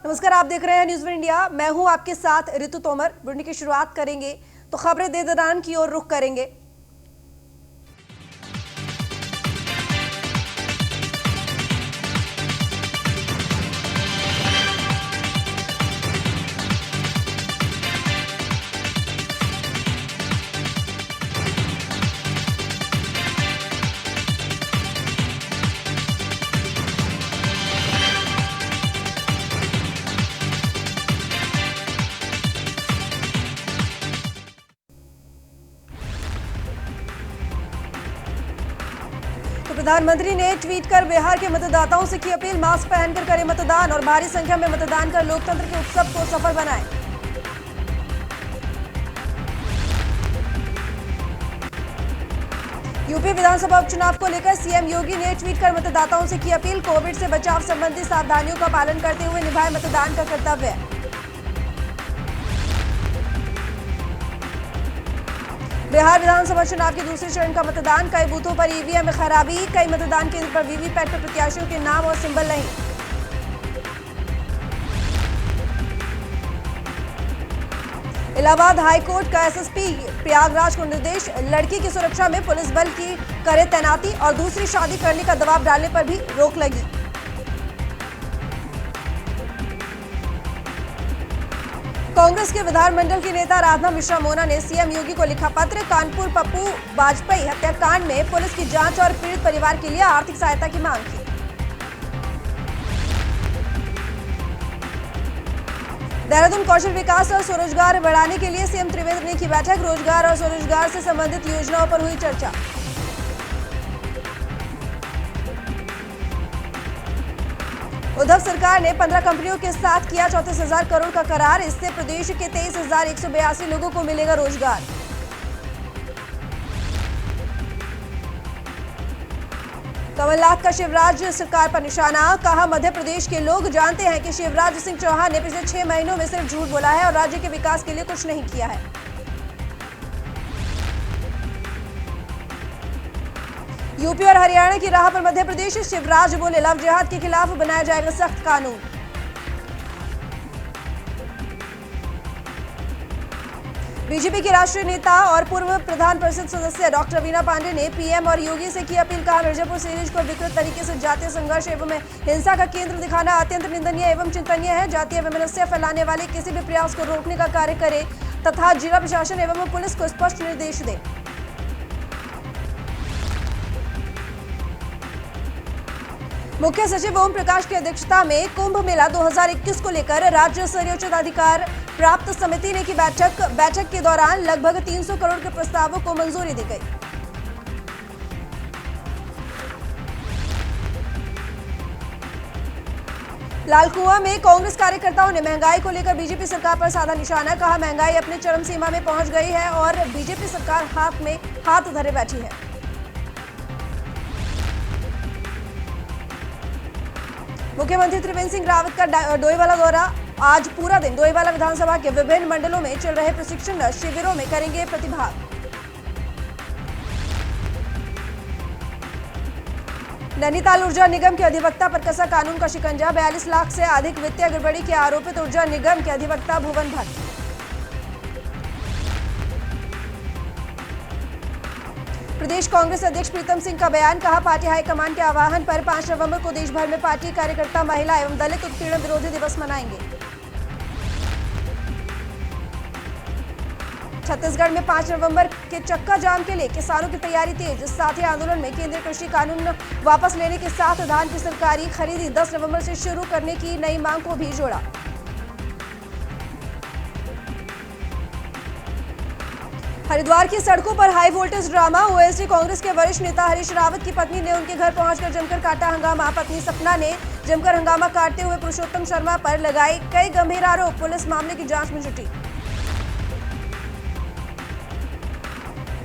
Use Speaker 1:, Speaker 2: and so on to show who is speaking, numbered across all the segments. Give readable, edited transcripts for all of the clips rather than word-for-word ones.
Speaker 1: नमस्कार, आप देख रहे हैं न्यूज़ इंडिया। मैं हूं आपके साथ ऋतु तोमर। बुलेटिन की शुरुआत करेंगे तो खबरें दे दौरान की ओर रुख करेंगे। प्रधानमंत्री ने ट्वीट कर बिहार के मतदाताओं से की अपील, मास्क पहनकर करें मतदान और भारी संख्या में मतदान कर लोकतंत्र के उत्सव को सफल बनाएं। यूपी विधानसभा उपचुनाव को लेकर सीएम योगी ने ट्वीट कर मतदाताओं से की अपील, कोविड से बचाव संबंधी सावधानियों का पालन करते हुए निभाएं मतदान का कर्तव्य। बिहार विधानसभा चुनाव के दूसरे चरण का मतदान, कई बूथों पर ईवीएम में खराबी, कई मतदान केंद्र पर वीवीपैट पर प्रत्याशियों के नाम और सिंबल नहीं। इलाहाबाद हाईकोर्ट का एसएसपी प्रयागराज को निर्देश, लड़की की सुरक्षा में पुलिस बल की करे तैनाती और दूसरी शादी करने का दबाव डालने पर भी रोक लगी। कांग्रेस के विधानमंडल की नेता राधा मिश्रा मोना ने सीएम योगी को लिखा पत्र, कानपुर पप्पू वाजपेयी हत्याकांड में पुलिस की जांच और पीड़ित परिवार के लिए आर्थिक सहायता की मांग की। देहरादून कौशल विकास और स्वरोजगार बढ़ाने के लिए सीएम त्रिवेंद्र ने की बैठक, रोजगार और स्वरोजगार से संबंधित योजनाओं पर हुई चर्चा। उद्धव सरकार ने 15 कंपनियों के साथ किया 34,000 करोड़ का करार, इससे प्रदेश के 23,182 लोगों को मिलेगा रोजगार। कमलनाथ का शिवराज सरकार पर निशाना, कहा मध्य प्रदेश के लोग जानते हैं कि शिवराज सिंह चौहान ने पिछले 6 महीनों में सिर्फ झूठ बोला है और राज्य के विकास के लिए कुछ नहीं किया है। यूपी और हरियाणा की राह पर मध्य प्रदेश, शिवराज बोले लव जिहाद के खिलाफ बनाया जाएगा सख्त कानून। बीजेपी के राष्ट्रीय नेता और पूर्व प्रधान परिषद सदस्य डॉक्टर वीना पांडे ने पीएम और योगी से की अपील, कहा मिर्जापुर सीरीज को विकृत तरीके से जातीय संघर्ष एवं हिंसा का केंद्र दिखाना अत्यंत निंदनीय एवं चिंतनीय है। जातीय वैमनस्य फैलाने वाले किसी भी प्रयास को रोकने का कार्य करे तथा जिला प्रशासन एवं पुलिस को स्पष्ट निर्देश दे। मुख्य सचिव ओम प्रकाश की अध्यक्षता में कुंभ मेला 2021 को लेकर राज्य स्तरीय उच्चाधिकार प्राप्त समिति ने की बैठक के दौरान लगभग 300 करोड़ के प्रस्तावों को मंजूरी दी गई। लालकुआं में कांग्रेस कार्यकर्ताओं ने महंगाई को लेकर बीजेपी सरकार पर साधा निशाना, कहा महंगाई अपने चरम सीमा में पहुंच गई है और बीजेपी सरकार हाथ में हाथ धरे बैठी है। मुख्यमंत्री त्रिवेंद्र सिंह रावत का डोईवाला दौरा, आज पूरा दिन डोईवाला विधानसभा के विभिन्न मंडलों में चल रहे प्रशिक्षण शिविरों में करेंगे प्रतिभाग। नैनीताल ऊर्जा निगम के अधिवक्ता पर कसा कानून का शिकंजा, 42 लाख से अधिक वित्तीय गड़बड़ी के आरोपित ऊर्जा निगम के अधिवक्ता भुवन भट्ट। प्रदेश कांग्रेस अध्यक्ष प्रीतम सिंह का बयान, कहा पार्टी हाईकमान के आह्वान पर 5 नवंबर को देश भर में पार्टी कार्यकर्ता महिला एवं दलित उत्पीड़न विरोधी दिवस मनाएंगे। छत्तीसगढ़ में 5 नवंबर के चक्का जाम के लिए किसानों की तैयारी तेज, साथ ही आंदोलन में केंद्रीय कृषि कानून वापस लेने के साथ धान की सरकारी खरीदी 10 नवंबर से शुरू करने की नई मांग को भी जोड़ा। हरिद्वार की सड़कों पर high voltage drama, OSD Congress के वरिष्ठ नेता हरीश रावत की पत्नी ने उनके घर पहुंचकर जमकर काटा हंगामा। पत्नी सपना ने जमकर हंगामा काटते हुए पुरुषोत्तम शर्मा पर लगाए कई गंभीर आरोप, पुलिस मामले की जांच में जुटी।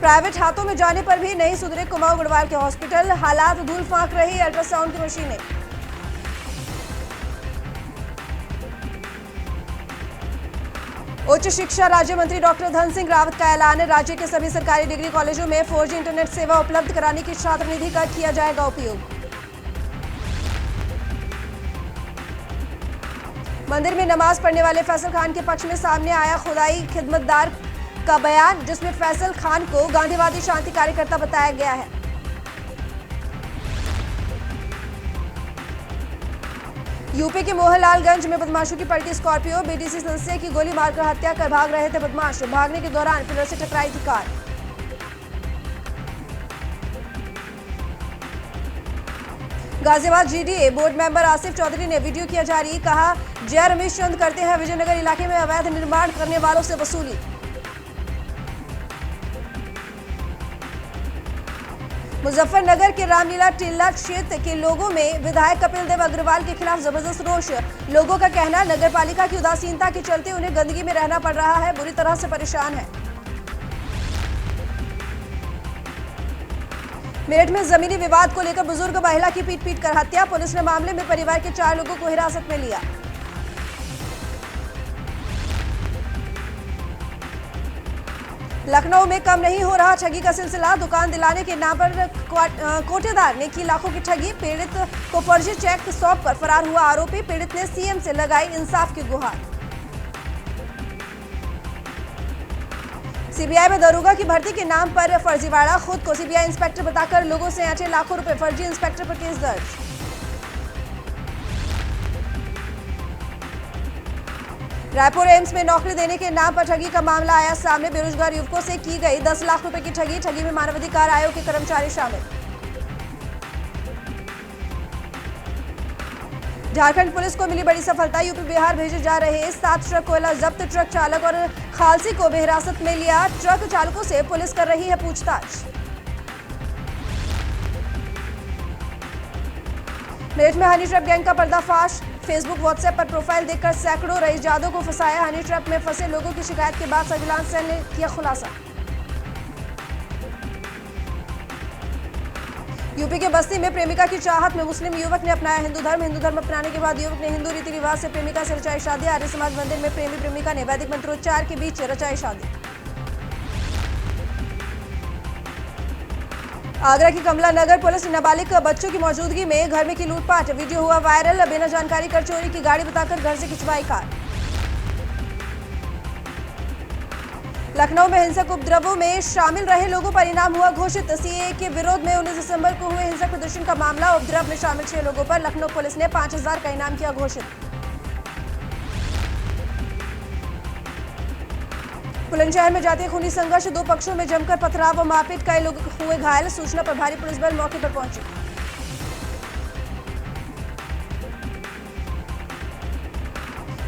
Speaker 1: प्राइवेट हाथों में जाने पर भी नहीं सुधरे कुमाऊं गढ़वाल के हॉस्पिटल, हालात धूल फांक रही अल्ट्रासाउंड की मशीनें। उच्च शिक्षा राज्य मंत्री डॉक्टर धन सिंह रावत का ऐलान, राज्य के सभी सरकारी डिग्री कॉलेजों में 4G इंटरनेट सेवा उपलब्ध कराने की छात्र निधि का किया जाएगा उपयोग। मंदिर में नमाज पढ़ने वाले फैसल खान के पक्ष में सामने आया खुदाई खिदमतदार का बयान, जिसमें फैसल खान को गांधीवादी शांति कार्यकर्ता बताया गया है। यूपी के मोहनलालगंज में बदमाशों की पलटी स्कॉर्पियो, बीडीसी सदस्य की गोली मारकर हत्या कर भाग रहे थे बदमाश। भागने के दौरान पिलर से टकराई थी car. Ghaziabad GDA board member Asif Chaudhary ने वीडियो किया जारी, कहा जय रमेश चंद करते हैं विजयनगर इलाके में अवैध निर्माण करने वालों से वसूली। मुजफ्फरनगर के रामलीला टिल्ला क्षेत्र के लोगों में विधायक कपिल देव अग्रवाल के खिलाफ जबरदस्त रोष। लोगों का कहना, नगर पालिका की उदासीनता के चलते उन्हें गंदगी में रहना पड़ रहा है, बुरी तरह से परेशान है। मेरठ में जमीनी विवाद को लेकर बुजुर्ग महिला की पीट कर हत्या, पुलिस ने मामले में परिवार के 4 लोगों को हिरासत में लिया। लखनऊ में कम नहीं हो रहा ठगी का सिलसिला, दुकान दिलाने के नाम पर कोटेदार ने की लाखों की ठगी। पीड़ित को फर्जी चेक सौंप कर फरार हुआ आरोपी, पीड़ित ने सीएम से लगाई इंसाफ की गुहार। सीबीआई में दरोगा की भर्ती के नाम पर फर्जीवाड़ा, खुद को सीबीआई इंस्पेक्टर बताकर लोगों से ऐंठे लाखों रुपए, फर्जी इंस्पेक्टर पर केस दर्ज। रायपुर एम्स में नौकरी देने के नाम पर ठगी का मामला आया सामने, बेरोजगार युवकों से की गई 10 लाख रुपए की ठगी। ठगी में मानवाधिकार आयोग के कर्मचारी शामिल। झारखंड पुलिस को मिली बड़ी सफलता, यूपी बिहार भेजे जा रहे 7 ट्रक कोयला जब्त, ट्रक चालक और खालसी को भी हिरासत में लिया। ट्रक चालकों से पुलिस कर रही है पूछताछ। मेरठ में हनी ट्रैप गैंग का पर्दाफाश, फेसबुक व्हाट्सएप पर प्रोफाइल देखकर सैकड़ों रईस जादों को फंसाया। हनी ट्रैप में फंसे लोगों की शिकायत के बाद सर्विलांस सेल ने किया खुलासा। यूपी के बस्ती में प्रेमिका की चाहत में मुस्लिम युवक ने अपनाया हिंदू धर्म। हिंदू धर्म अपनाने के बाद युवक ने हिंदू रीति रिवाज से प्रेमिका से रचाई शादी। आर्य समाज मंदिर में प्रेमी प्रेमिका ने वैदिक मंत्रोच्चार के बीच रचाई शादी। आगरा की कमला नगर पुलिस ने नाबालिग बच्चों की मौजूदगी में घर में की लूटपाट, वीडियो हुआ वायरल। बिना जानकारी कर चोरी की गाड़ी बताकर घर से खिंचवाई कार। लखनऊ में हिंसक उपद्रवों में शामिल रहे लोगों पर इनाम हुआ घोषित। सीएए के विरोध में 19 दिसंबर को हुए हिंसक प्रदर्शन का मामला, उपद्रव में शामिल 6 लोगों पर लखनऊ पुलिस ने 5000 का इनाम किया घोषित। बुलंदशहर में जातीय खूनी संघर्ष, 2 पक्षों में जमकर पथराव व मारपीट, कई लोग हुए घायल। सूचना पर भारी पुलिस बल मौके पर पहुंची।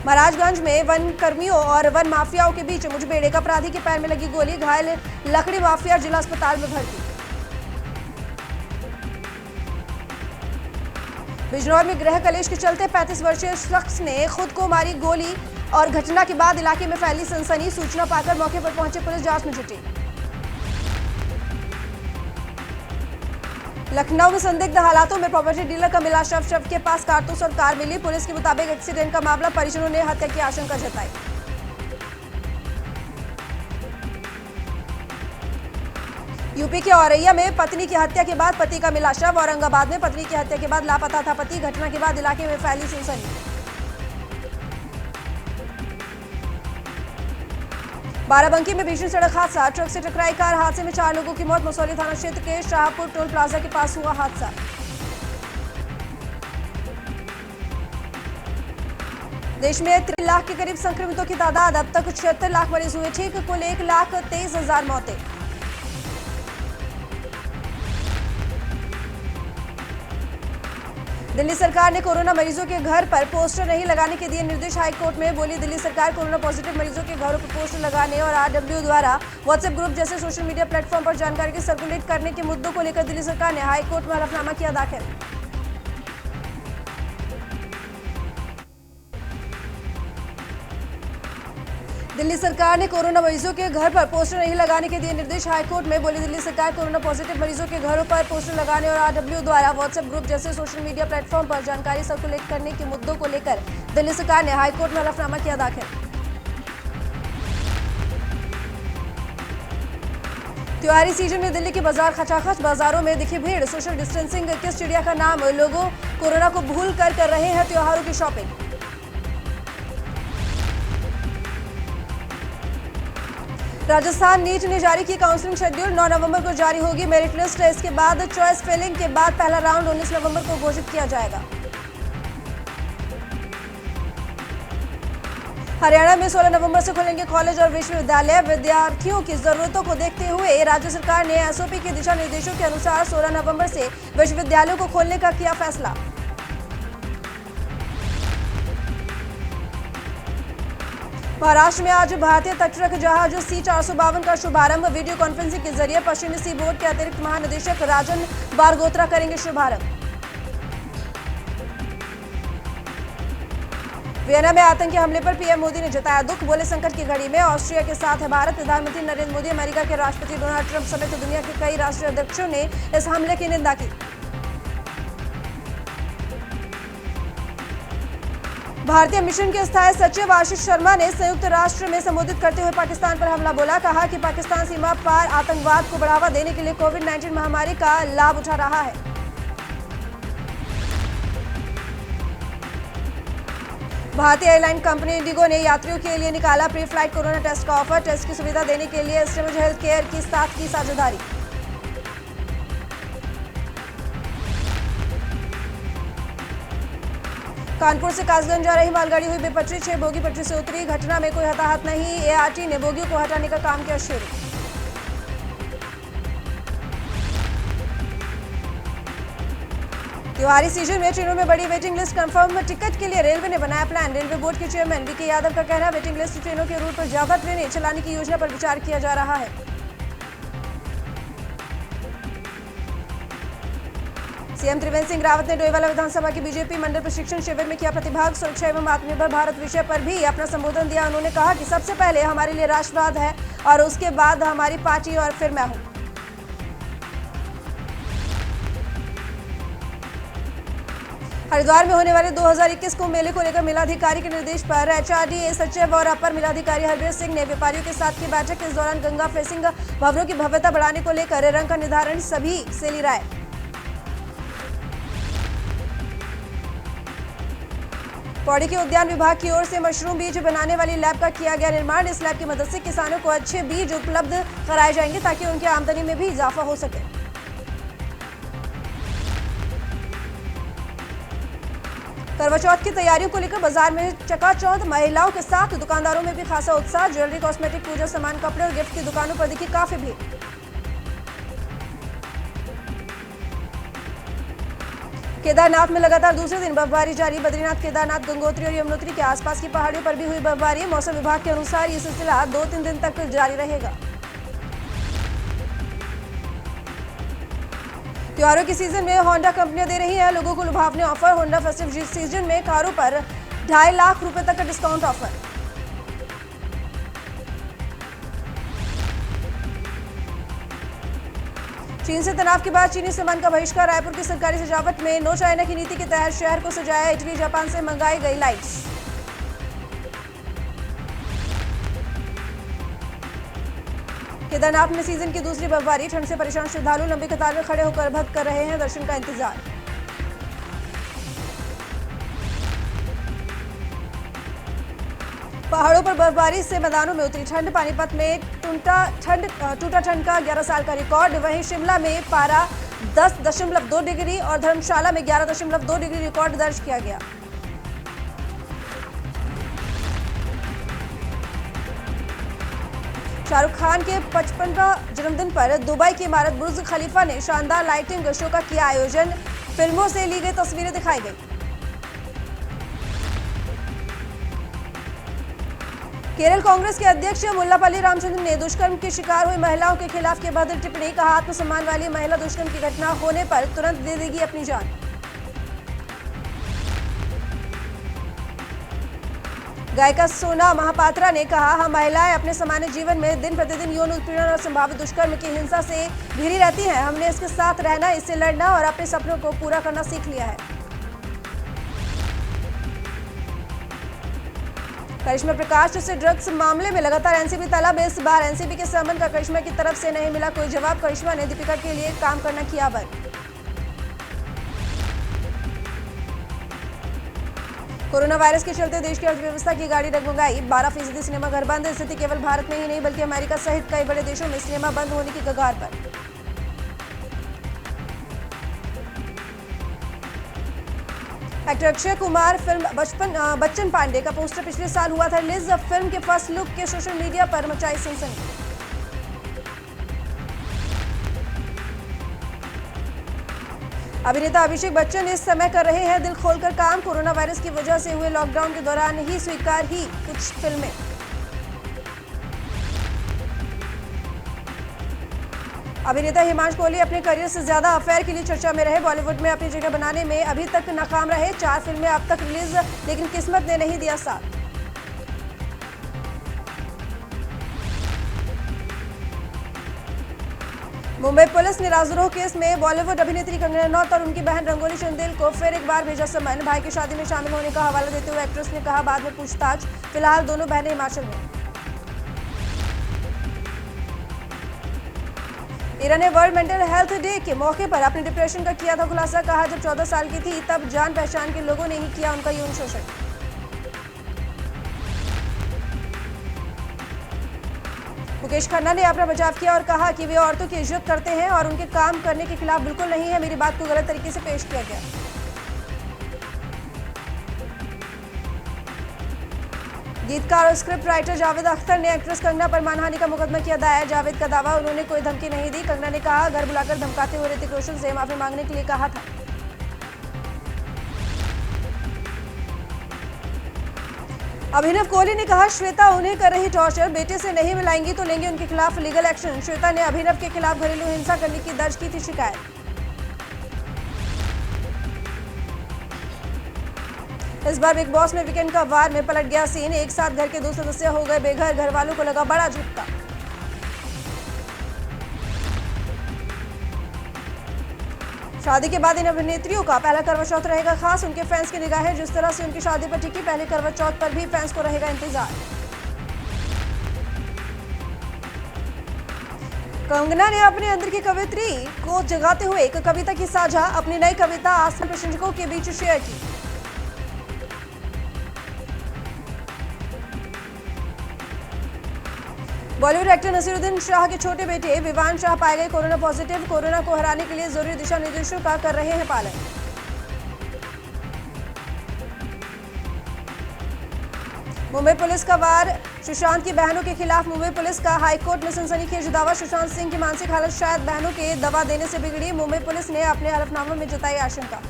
Speaker 1: महाराजगंज में वन कर्मियों और वन माफियाओं के बीच मुठभेड़, एक अपराधी के पैर में लगी गोली, घायल लकड़ी माफिया जिला अस्पताल में भर्ती। बिजनौर में गृह कलेश के चलते 35 वर्षीय शख्स ने खुद को मारी गोली और घटना के बाद इलाके में फैली सनसनी। सूचना पाकर मौके पर पहुंचे पुलिस जांच में जुटी। लखनऊ में संदिग्ध हालातों में प्रॉपर्टी डीलर का मिला शव, शव के पास कारतूस और कार मिली। पुलिस के मुताबिक एक्सीडेंट का मामला, परिजनों ने हत्या की आशंका जताई। यूपी के औरैया में पत्नी की हत्या के बाद पति का मिला शव। औरंगाबाद में पत्नी की हत्या के बाद लापता था पति, घटना के बाद इलाके में फैली सनसनी। बाराबंकी में भीषण सड़क हादसा, ट्रक से टकराई कार, हादसे में 4 लोगों की मौत। मसौली थाना क्षेत्र के शाहपुर टोल प्लाजा के पास हुआ हादसा। देश में 3 लाख के करीब संक्रमितों की तादाद, अब तक 76 लाख मरीज हुए ठीक, कुल 1,23,000 मौतें। दिल्ली सरकार ने कोरोना मरीजों के घर पर पोस्टर नहीं लगाने के दिए निर्देश। हाईकोर्ट में बोली दिल्ली सरकार, कोरोना पॉजिटिव मरीजों के घरों पर पोस्टर लगाने और आरडब्ल्यू द्वारा व्हाट्सएप ग्रुप जैसे सोशल मीडिया प्लेटफॉर्म पर जानकारी की सर्कुलेट करने के मुद्दों को लेकर दिल्ली सरकार ने हाईकोर्ट में हलफनामा किया दाखिल। दिल्ली सरकार ने कोरोना मरीजों के घर पर पोस्टर नहीं लगाने के दिए निर्देश। हाईकोर्ट में बोली दिल्ली सरकार, कोरोना पॉजिटिव मरीजों के घरों पर पोस्टर लगाने और आरडब्ल्यू द्वारा व्हाट्सएप ग्रुप जैसे सोशल मीडिया प्लेटफॉर्म पर जानकारी सर्कुलेट करने के मुद्दों को लेकर दिल्ली सरकार ने हाईकोर्ट में हलफनामा किया दाखिल। त्योहारी सीजन में दिल्ली के बाजार खचाखच, बाजारों में दिखी भीड़। सोशल डिस्टेंसिंग किस चिड़िया का नाम, लोगों कोरोना को भूल कर रहे हैं त्योहारों की शॉपिंग। राजस्थान नीट ने जारी की काउंसलिंग शेड्यूल। 9 नवंबर को जारी होगी मेरिट लिस्ट। इसके बाद चॉइस फिलिंग के बाद पहला राउंड 19 नवंबर को घोषित किया जाएगा। हरियाणा में 16 नवंबर से खुलेंगे कॉलेज और विश्वविद्यालय। विद्यार्थियों की जरूरतों को देखते हुए राज्य सरकार ने एसओपी के दिशा निर्देशों के अनुसार 16 नवंबर से विश्वविद्यालयों को खोलने का किया फैसला। महाराष्ट्र में आज भारतीय तटरक्षक जहाज C-452 का शुभारंभ। वीडियो कॉन्फ्रेंसिंग के जरिए पश्चिमी सी बोर्ड के अतिरिक्त महानिदेशक राजन बारगोत्रा करेंगे शुभारंभ। वियना में आतंकी हमले पर पीएम मोदी ने जताया दुख। बोले संकट की घड़ी में ऑस्ट्रिया के साथ है भारत। प्रधानमंत्री नरेंद्र मोदी, अमेरिका के राष्ट्रपति डोनाल्ड ट्रंप समेत दुनिया के कई राष्ट्रीय अध्यक्षों ने इस हमले की निंदा की। भारतीय मिशन के स्थायी सचिव आशीष शर्मा ने संयुक्त राष्ट्र में संबोधित करते हुए पाकिस्तान पर हमला बोला। कहा कि पाकिस्तान सीमा पार आतंकवाद को बढ़ावा देने के लिए कोविड-19 महामारी का लाभ उठा रहा है। भारतीय एयरलाइन कंपनी इंडिगो ने यात्रियों के लिए निकाला प्री फ्लाइट कोरोना टेस्ट का ऑफर। टेस्ट की सुविधा देने के लिए एस्ट्रेमज हेल्थ केयर के साथ की साझेदारी। कानपुर से कासगंज जा रही मालगाड़ी हुई बेपटरी। 6 बोगी पटरी से उतरी। घटना में कोई हताहत नहीं। एआरटी ने बोगियों को हटाने का काम किया शुरू। त्योहारी सीजन में ट्रेनों में बड़ी वेटिंग लिस्ट कंफर्म। टिकट के लिए रेलवे ने बनाया प्लान। रेलवे बोर्ड के चेयरमैन वीके यादव का कहना, वेटिंग लिस्ट ट्रेनों के रूट पर ज्यादा ट्रेनें चलाने की योजना पर विचार किया जा रहा है। सीएम त्रिवेंद्र सिंह रावत ने डोईवाला विधानसभा के बीजेपी मंडल प्रशिक्षण शिविर में किया प्रतिभाग। सुरक्षा एवं आत्मनिर्भर भारत विषय पर भी अपना संबोधन दिया। उन्होंने कहा कि सबसे पहले हमारे लिए राष्ट्रवाद है और उसके बाद हमारी पार्टी और फिर मैं हूं। हरिद्वार में होने वाले 2021 कुंभ मेले को लेकर मेलाधिकारी के निर्देश पर एचआरडीए सचिव और अपर मेलाधिकारी हरवीर सिंह ने व्यापारियों के साथ की बैठक। इस दौरान गंगा फेसिंग भवनों की भव्यता बढ़ाने को लेकर रंग का निर्धारण सभी से ली राय। पौड़ी के उद्यान विभाग की ओर से मशरूम बीज बनाने वाली लैब का किया गया निर्माण। इस लैब की मदद से किसानों को अच्छे बीज उपलब्ध कराए जाएंगे ताकि उनकी आमदनी में भी इजाफा हो सके। करवा चौथ की तैयारियों को लेकर बाजार में चकाचौंध। महिलाओं के साथ दुकानदारों में भी खासा उत्साह। ज्वेलरी, कॉस्मेटिक, पूजा सामान, कपड़े और गिफ्ट की दुकानों पर दिखी काफी भीड़। केदारनाथ में लगातार दूसरे दिन बर्फबारी जारी। बद्रीनाथ, केदारनाथ, गंगोत्री और यमुनोत्री के आसपास की पहाड़ियों पर भी हुई बर्फबारी। मौसम विभाग के अनुसार ये सिलसिला 2-3 दिन तक जारी रहेगा। त्योहारों के सीजन में होंडा कंपनियां दे रही हैं लोगों को लुभावने ऑफर। होंडा फेस्टिव सीजन में कारों पर 2.5 लाख रुपए तक का डिस्काउंट ऑफर। चीन से तनाव के बाद चीनी सामान का बहिष्कार। रायपुर की सरकारी सजावट में नो चाइना की नीति के तहत शहर को सजाया। इटली, जापान से मंगाई गई लाइट्स। केदारनाथ में सीजन की दूसरी बर्फबारी। ठंड से परेशान श्रद्धालु लंबी कतार में खड़े होकर भक्त कर रहे हैं दर्शन का इंतजार। पहाड़ों पर बर्फबारी से मैदानों में उतरी ठंड। पानीपत में टूटा ठंड का 11 साल का रिकॉर्ड। वहीं शिमला में पारा 10.2 डिग्री और धर्मशाला में 11.2 डिग्री रिकॉर्ड दर्ज किया गया। शाहरुख खान के 55वां जन्मदिन पर दुबई की इमारत बुर्ज खलीफा ने शानदार लाइटिंग शो का किया आयोजन। फिल्मों से ली गई तस्वीरें दिखाई गई। केरल कांग्रेस के अध्यक्ष मुल्लापल्ली रामचंद्र ने दुष्कर्म की शिकार हुई महिलाओं के खिलाफ की भद्र टिप्पणी। कहा, आत्मसम्मान वाली महिला दुष्कर्म की घटना होने पर तुरंत दे देगी अपनी जान। गायिका सोना महापात्रा ने कहा, हम महिलाएं अपने सामान्य जीवन में दिन प्रतिदिन यौन उत्पीड़न और संभावित दुष्कर्म की हिंसा से घिरी रहती हैं। हमने इसके साथ रहना, इससे लड़ना और अपने सपनों को पूरा करना सीख लिया है। करिश्मा प्रकाश से ड्रग्स मामले में लगातार एनसीबी तलब। इस बार एनसीबी के समन का करिश्मा की तरफ से नहीं मिला कोई जवाब। करिश्मा ने दीपिका के लिए काम करना किया बंद। कोरोना वायरस के चलते देश की अर्थव्यवस्था की गाड़ी डगमगाई। 12% सिनेमा घर बंद। स्थिति केवल भारत में ही नहीं बल्कि अमेरिका सहित कई बड़े देशों में सिनेमा बंद होने की कगार पर। एक्टर अक्षय कुमार फिल्म बच्चन पांडे का पोस्टर पिछले साल हुआ था रिलीज। फिल्म के फर्स्ट लुक के सोशल मीडिया पर मचाई सनसनी। अभिनेता अभिषेक बच्चन इस समय कर रहे हैं दिल खोलकर काम। कोरोना वायरस की वजह से हुए लॉकडाउन के दौरान ही स्वीकार ही कुछ फिल्में। अभिनेता हिमांशु कोहली अपने करियर से ज्यादा अफेयर के लिए चर्चा में रहे। बॉलीवुड में अपनी जगह बनाने में अभी तक नाकाम रहे। 4 फिल्में अब तक रिलीज, लेकिन किस्मत ने नहीं दिया साथ। मुंबई पुलिस ने राजद्रोह केस में बॉलीवुड अभिनेत्री कंगना रनौत और उनकी बहन रंगोली चंदेल को फिर एक बार भेजा समन। भाई की शादी में शामिल होने का हवाला देते हुए एक्ट्रेस ने कहा बाद में पूछताछ। फिलहाल दोनों बहनें हिमाचल में। इरा ने वर्ल्ड मेंटल हेल्थ डे के मौके पर अपने डिप्रेशन का किया था खुलासा। कहा जब 14 साल की थी तब जान पहचान के लोगों ने ही किया उनका यौन शोषण। मुकेश खन्ना ने अपना बचाव किया और कहा कि वे औरतों की इज्जत करते हैं और उनके काम करने के खिलाफ बिल्कुल नहीं है। मेरी बात को गलत तरीके से पेश किया गया। गीतकार और स्क्रिप्ट राइटर जावेद अख्तर ने एक्ट्रेस कंगना पर मानहानि का मुकदमा किया दायर। जावेद का दावा, उन्होंने कोई धमकी नहीं दी। कंगना ने कहा घर बुलाकर धमकाते हुए ऋतिक रोशन से माफी मांगने के लिए कहा था। अभिनव कोहली ने कहा श्वेता उन्हें कर रही टॉर्चर, बेटे से नहीं मिलाएंगी तो लेंगे उनके खिलाफ लीगल एक्शन। श्वेता ने अभिनव के खिलाफ घरेलू हिंसा करने की दर्ज की थी शिकायत। इस बार बिग बॉस में वीकेंड का वार में पलट गया सीन। एक साथ घर के 2 सदस्य हो गए बेघर। घर वालों को लगा बड़ा झटका। शादी के बाद इन अभिनेत्रियों का पहला करवा चौथ रहेगा खास। उनके फैंस की निगाहें जिस तरह से उनकी शादी पर टिकी, पहले करवा चौथ पर भी फैंस को रहेगा इंतजार। कंगना ने अपने अंदर की कवित्री को जगाते हुए एक कविता की साझा। अपनी नई कविता आस्था प्रशंसकों के बीच शेयर की। बॉलीवुड एक्टर नसीरुद्दीन शाह के छोटे बेटे विवान शाह पाए गए कोरोना पॉजिटिव। कोरोना को हराने के लिए जरूरी दिशा निर्देशों का कर रहे हैं पालन। मुंबई पुलिस का वार, सुशांत की बहनों के खिलाफ मुंबई पुलिस का हाईकोर्ट में सनसनीखेज दावा। सुशांत सिंह की मानसिक हालत शायद बहनों के दवा देने से बिगड़ी। मुंबई पुलिस ने अपने हलफनामे में जताई आशंका।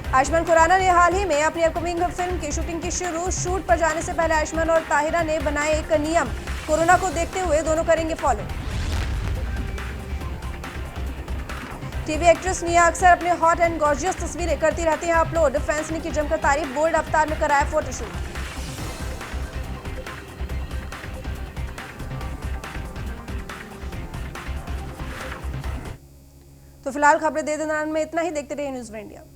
Speaker 1: आयुष्मान खुराना ने हाल ही में अपनी अपकमिंग फिल्म की शूटिंग की शूट पर जाने से पहले आयुष्मान और ताहिरा ने बनाए एक नियम। कोरोना को देखते हुए दोनों करेंगे फॉलो। टीवी एक्ट्रेस निया अक्सर अपने हॉट एंड गॉर्जियस तस्वीरें करती रहती हैं अपलोड। फैंस ने की जमकर तारीफ। बोल्ड अवतार में कराया फोटोशूट। तो फिलहाल खबरें दे दौरान में इतना ही। देखते रहिए न्यूज़ इंडिया।